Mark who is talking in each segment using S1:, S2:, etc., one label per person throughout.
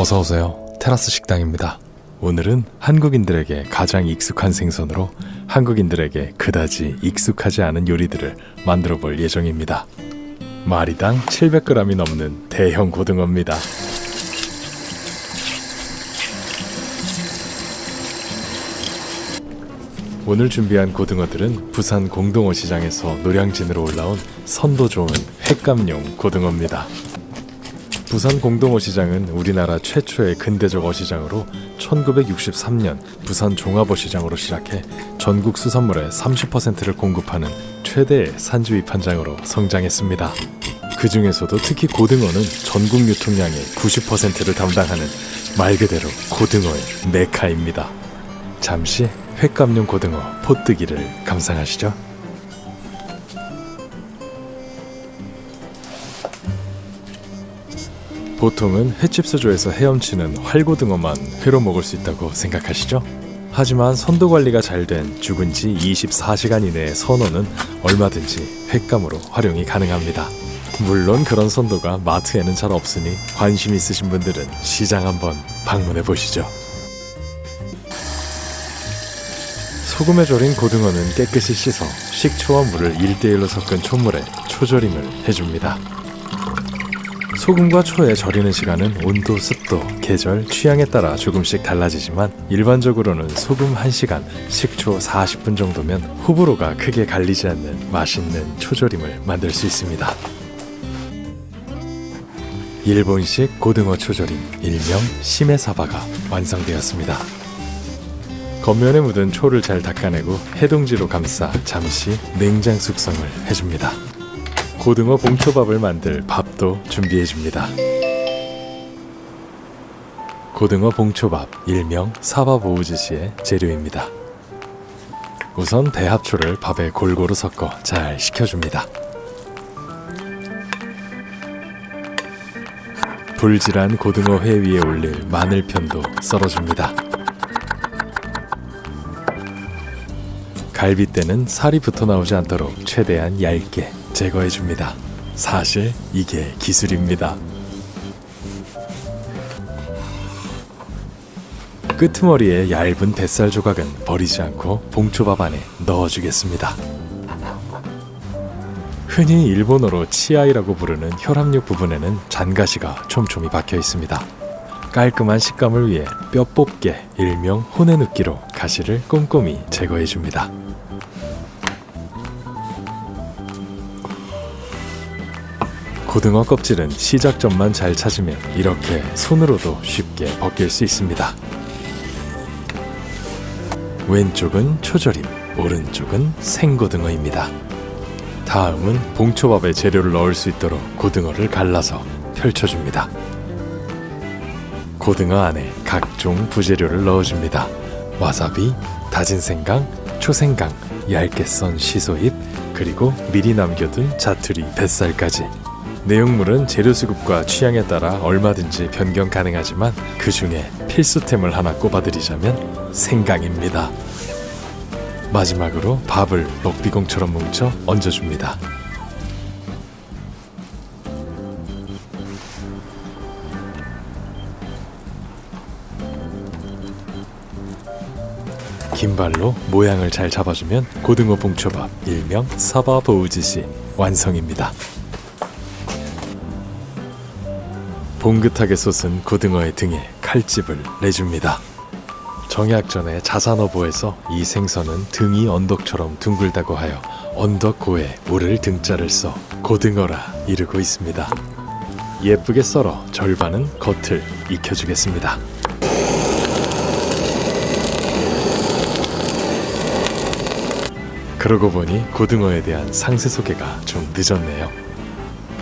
S1: 어서오세요. 테라스 식당입니다. 오늘은 한국인들에게 가장 익숙한 생선으로 한국인들에게 그다지 익숙하지 않은 요리들을 만들어 볼 예정입니다. 마리당 700g이 넘는 대형 고등어입니다. 오늘 준비한 고등어들은 부산 공동어 시장에서 노량진으로 올라온 선도 좋은 횟감용 고등어입니다. 부산 공동어 시장은 우리나라 최초의 근대적 어시장으로 1963년 부산 종합어시장으로 시작해 전국 수산물의 30%를 공급하는 최대의 산지 위판장으로 성장했습니다. 그 중에서도 특히 고등어는 전국 유통량의 90%를 담당하는 말 그대로 고등어의 메카입니다. 잠시 횟감용 고등어 포뜨기를 감상하시죠. 보통은 횟집 수조에서 헤엄치는 활고등어만 회로 먹을 수 있다고 생각하시죠? 하지만 선도 관리가 잘 된 죽은 지 24시간 이내의 선어는 얼마든지 횟감으로 활용이 가능합니다. 물론 그런 선도가 마트에는 잘 없으니 관심 있으신 분들은 시장 한번 방문해 보시죠. 소금에 절인 고등어는 깨끗이 씻어 식초와 물을 1:1로 섞은 촛물에 초절임을 해줍니다. 소금과 초에 절이는 시간은 온도, 습도, 계절, 취향에 따라 조금씩 달라지지만 일반적으로는 소금 1시간, 식초 40분 정도면 호불호가 크게 갈리지 않는 맛있는 초절임을 만들 수 있습니다. 일본식 고등어 초절임, 일명 시메사바가 완성되었습니다. 겉면에 묻은 초를 잘 닦아내고 해동지로 감싸 잠시 냉장 숙성을 해줍니다. 고등어 봉초밥을 만들 밥도 준비해줍니다. 고등어 봉초밥, 일명 사바보우즈시의 재료입니다. 우선 배합초를 밥에 골고루 섞어 잘 식혀줍니다. 불질한 고등어 회 위에 올릴 마늘편도 썰어줍니다. 갈빗대는 살이 붙어 나오지 않도록 최대한 얇게 제거해줍니다. 사실 이게 기술입니다. 끄트머리에 얇은 뱃살 조각은 버리지 않고 봉초밥 안에 넣어주겠습니다. 흔히 일본어로 치아이라고 부르는 혈압육 부분에는 잔가시가 촘촘히 박혀 있습니다. 깔끔한 식감을 위해 뼈 뽑게, 일명 호네누끼로 가시를 꼼꼼히 제거해줍니다. 고등어 껍질은 시작점만 잘 찾으면 이렇게 손으로도 쉽게 벗길 수 있습니다. 왼쪽은 초절임, 오른쪽은 생고등어입니다. 다음은 봉초밥에 재료를 넣을 수 있도록 고등어를 갈라서 펼쳐줍니다. 고등어 안에 각종 부재료를 넣어줍니다. 와사비, 다진 생강, 초생강, 얇게 썬 시소잎, 그리고 미리 남겨둔 자투리 뱃살까지. 내용물은 재료 수급과 취향에 따라 얼마든지 변경 가능하지만 그 중에 필수템을 하나 꼽아드리자면 생강입니다. 마지막으로 밥을 먹비공처럼 뭉쳐 얹어줍니다. 긴발로 모양을 잘 잡아주면 고등어 봉초밥, 일명 사바보우즈시 완성입니다. 봉긋하게 솟은 고등어의 등에 칼집을 내줍니다. 정약전의 자산어보에서 이 생선은 등이 언덕처럼 둥글다고 하여 언덕고에 오를 등자를 써 고등어라 이르고 있습니다. 예쁘게 썰어 절반은 겉을 익혀주겠습니다. 그러고 보니 고등어에 대한 상세 소개가 좀 늦었네요.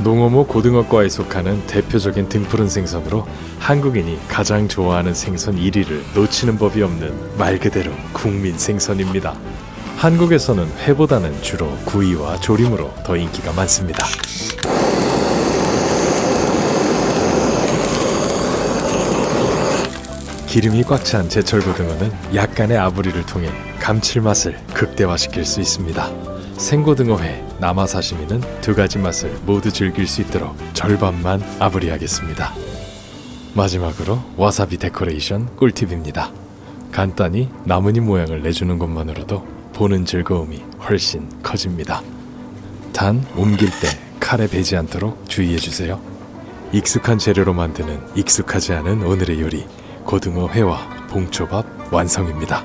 S1: 농어모 고등어과에 속하는 대표적인 등푸른 생선으로 한국인이 가장 좋아하는 생선 1위를 놓치는 법이 없는 말 그대로 국민 생선입니다. 한국에서는 회보다는 주로 구이와 조림으로 더 인기가 많습니다. 기름이 꽉 찬 제철 고등어는 약간의 아부리를 통해 감칠맛을 극대화시킬 수 있습니다. 생고등어회, 남아사시미는 두 가지 맛을 모두 즐길 수 있도록 절반만 아부리하겠습니다. 마지막으로 와사비 데코레이션 꿀팁입니다. 간단히 나뭇잎 모양을 내주는 것만으로도 보는 즐거움이 훨씬 커집니다. 단 옮길 때 칼에 베지 않도록 주의해주세요. 익숙한 재료로 만드는 익숙하지 않은 오늘의 요리, 고등어 회와 봉초밥 완성입니다.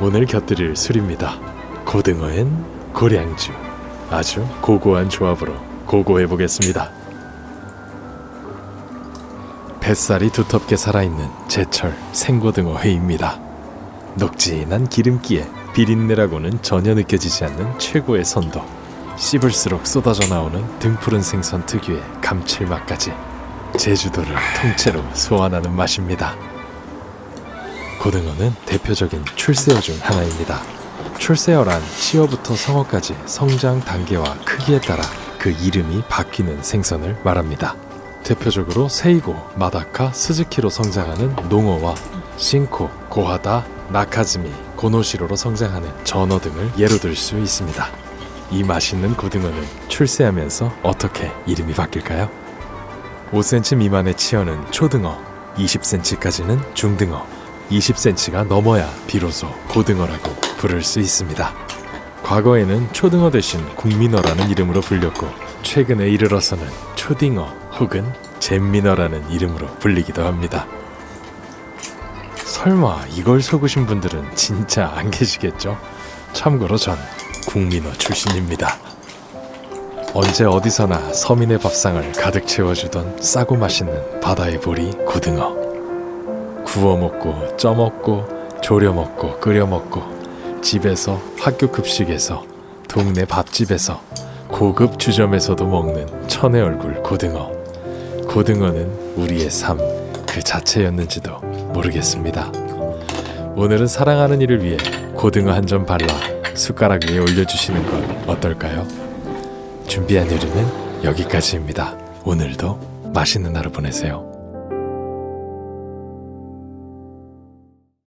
S1: 오늘 곁들일 술입니다. 고등어엔 고량주. 아주 고고한 조합으로 고고해보겠습니다. 뱃살이 두텁게 살아있는 제철 생고등어 회입니다. 녹진한 기름기에 비린내라고는 전혀 느껴지지 않는 최고의 선도, 씹을수록 쏟아져 나오는 등푸른 생선 특유의 감칠맛까지 제주도를 통째로 소환하는 맛입니다. 고등어는 대표적인 출세어 중 하나입니다. 출세어란 시어부터 성어까지 성장 단계와 크기에 따라 그 이름이 바뀌는 생선을 말합니다. 대표적으로 세이고, 마다카, 스즈키로 성장하는 농어와 신코, 고하다, 나카즈미, 고노시로로 성장하는 전어 등을 예로 들 수 있습니다. 이 맛있는 고등어는 출세하면서 어떻게 이름이 바뀔까요? 5cm 미만의 치어는 초등어, 20cm까지는 중등어, 20cm가 넘어야 비로소 고등어라고 부를 수 있습니다. 과거에는 초등어 대신 국민어라는 이름으로 불렸고 최근에 이르러서는 초딩어 혹은 잼민어라는 이름으로 불리기도 합니다. 설마 이걸 속으신 분들은 진짜 안 계시겠죠? 참고로 전 국민어 출신입니다. 언제 어디서나 서민의 밥상을 가득 채워주던 싸고 맛있는 바다의 보리 고등어. 구워 먹고 쪄 먹고 졸여 먹고 끓여 먹고 집에서 학교 급식에서 동네 밥집에서 고급 주점에서도 먹는 천의 얼굴 고등어. 고등어는 우리의 삶 그 자체였는지도 모르겠습니다. 오늘은 사랑하는 이를 위해 고등어 한 점 발라 숟가락 위에 올려주시는 건 어떨까요? 준비한 요리는 여기까지입니다. 오늘도 맛있는 하루 보내세요.